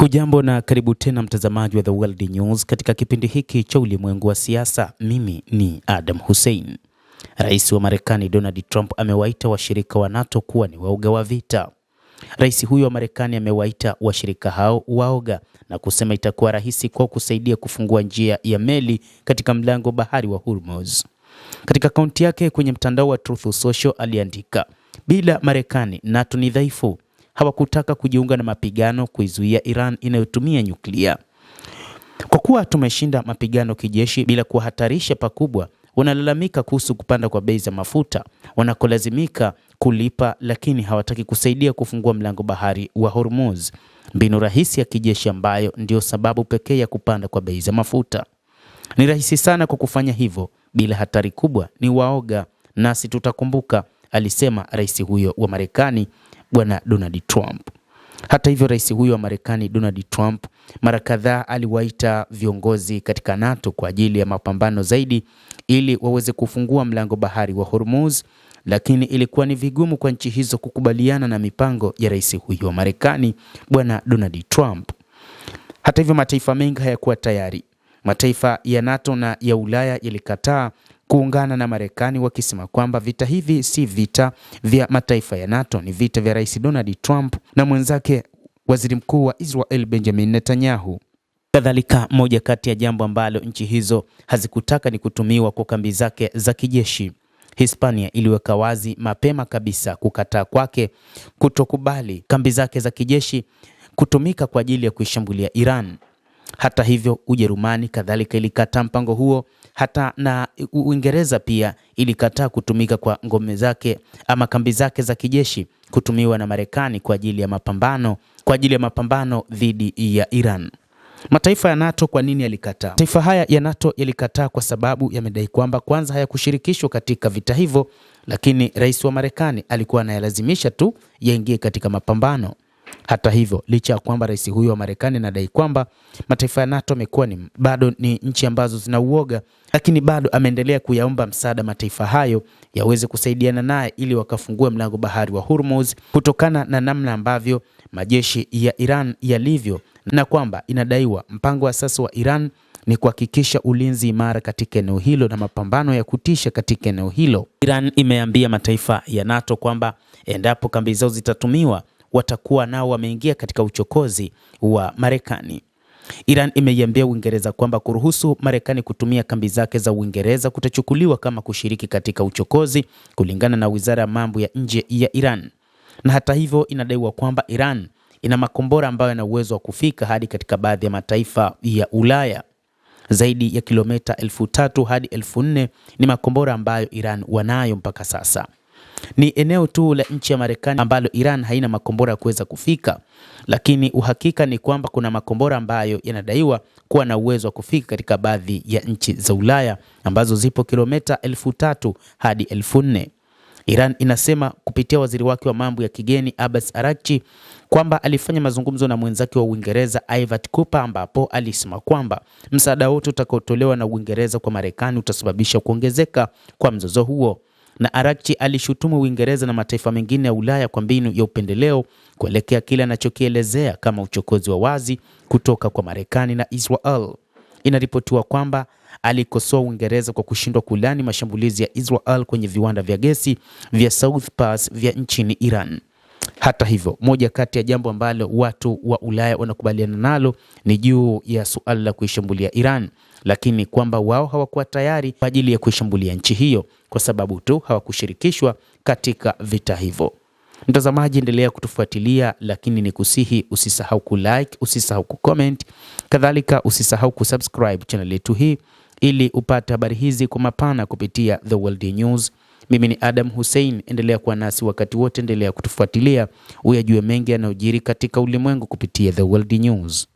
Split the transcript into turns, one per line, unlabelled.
Hujambo na karibu tena mtazamaji wa The World News katika kipindi hiki cha ulimwengu wa siasa. Mimi ni Adam Hussein. Rais wa Marekani Donald Trump amewaita washirika wa NATO kuwa ni waoga wa vita. Rais huyo wa Marekani amewaita washirika hao waoga na kusema itakuwa rahisi kwa kusaidia kufungua njia ya meli katika mlango bahari wa Hormuz. Katika akaunti yake kwenye mtandao wa Truth Social aliandika, bila Marekani NATO ni dhaifu. Hawakutaka kujiunga na mapigano kuizuia Iran inayotumia nyuklia. Kwa kuwa tumeshinda mapigano kijeshi bila kuhatarisha pakubwa, wanalalamika kuhusu kupanda kwa bei za mafuta wanakolazimika kulipa, lakini hawataki kusaidia kufungua mlango bahari wa Hormuz, mbinu rahisi ya kijeshi ambayo ndio sababu pekee ya kupanda kwa bei za mafuta. Ni rahisi sana kwa kufanya hivyo bila hatari kubwa, ni waoga nasi tutakumbuka, alisema rais huyo wa Marekani Bwana Donald Trump. Hata hivyo, rais huyo wa Marekani Donald Trump mara kadhaa aliwaita viongozi katika NATO kwa ajili ya mapambano zaidi ili waweze kufungua mlango bahari wa Hormuz, lakini ilikuwa ni vigumu kwa nchi hizo kukubaliana na mipango ya rais huyo wa Marekani Bwana Donald Trump. Hata hivyo, mataifa mengi hayakuwa tayari. Mataifa ya NATO na ya Ulaya yalikataa kuungana na Marekani wakisema kwamba vita hivi si vita vya mataifa ya NATO, ni vita vya rais Donald Trump na mwenzake waziri mkuu wa Israel Benjamin Netanyahu. Kadhalika, moja kati ya jambo ambalo nchi hizo hazikutaka ni kutumiwa kwa kambi zake za kijeshi. Hispania iliweka wazi mapema kabisa kukataa kwake kutokubali kambi zake za kijeshi kutumika kwa ajili ya kuishambulia Iran. Hata hivyo, Ujerumani kadhalika ilikataa mpango huo, hata na Uingereza pia ilikataa kutumika kwa ngome zake ama kambi zake za kijeshi kutumiwa na Marekani kwa ajili ya mapambano dhidi ya Iran. Mataifa ya NATO kwa nini yalikataa? Mataifa haya ya NATO yalikataa kwa sababu yamedai kwamba kwanza hayakushirikishwa katika vita hivyo, lakini rais wa Marekani alikuwa anayalazimisha tu yaingie katika mapambano. Hata hivyo, licha ya kwamba rais huyo wa Marekani anadai kwamba mataifa ya NATO yamekuwa bado ni nchi ambazo zina uoga, lakini bado ameendelea kuyaomba msaada mataifa hayo yaweze kusaidiana naye ili wakafungue mlango bahari wa Hormuz kutokana na namna ambavyo majeshi ya Iran yalivyo, na kwamba inadaiwa mpango wa sasa wa Iran ni kuhakikisha ulinzi imara katika eneo hilo na mapambano ya kutisha katika eneo hilo. Iran imeambia mataifa ya NATO kwamba endapo kambi zao zitatumiwa watakuwa nao wameingia katika uchokozi wa Marekani. Iran imeiambia Uingereza kwamba kuruhusu Marekani kutumia kambi zake za Uingereza kutachukuliwa kama kushiriki katika uchokozi, kulingana na Wizara ya Mambo ya Nje ya Iran. Na hata hivyo, inadaiwa kwamba Iran ina makombora ambayo yana uwezo wa kufika hadi katika baadhi ya mataifa ya Ulaya. Zaidi ya kilomita 3,000 hadi 4,000 ni makombora ambayo Iran wanayo mpaka sasa. Ni eneo tu la nchi ya Marekani ambalo Iran haina makombora ya kuweza kufika, lakini uhakika ni kwamba kuna makombora ambayo yanadaiwa kuwa na uwezo wa kufika katika baadhi ya nchi za Ulaya ambazo zipo kilomita 3,000 hadi 4,000. Iran inasema kupitia waziri wake wa mambo ya kigeni Abbas Araghchi kwamba alifanya mazungumzo na mwenzake wa Uingereza Ivat Cooper, ambapo alisema kwamba msaada wote utakaotolewa na Uingereza kwa Marekani utasababisha kuongezeka kwa mzozo huo. Na Araghchi alishutumu Uingereza na mataifa mengine ya Ulaya kwa mbinu ya upendeleo kuelekea kile anachokielezea kama uchokozi wa wazi kutoka kwa Marekani na Israel. Inaripotiwa kwamba alikosoa Uingereza kwa kushindwa kulani mashambulizi ya Israel kwenye viwanda vya gesi vya South Pass vya nchini Iran. Hata hivyo, moja kati ya jambo ambalo watu wa Ulaya wanakubaliana nalo ni juu ya suala la kuishambulia Iran, lakini kwamba wao hawakuwa tayari kwa ajili ya kuishambulia nchi hiyo kwa sababu tu hawakushirikishwa katika vita hivyo. Mtazamaji, endelea kutufuatilia, lakini ni kusihi usisahau kulike, usisahau kucomment, kadhalika usisahau kusubscribe channel yetu hii ili upate habari hizi kwa mapana kupitia The World News. Mimi ni Adam Hussein, endelea kuwa nasi wakati wote, endelea kutufuatilia uyajue mengi yanayojiri katika ulimwengu kupitia The World News.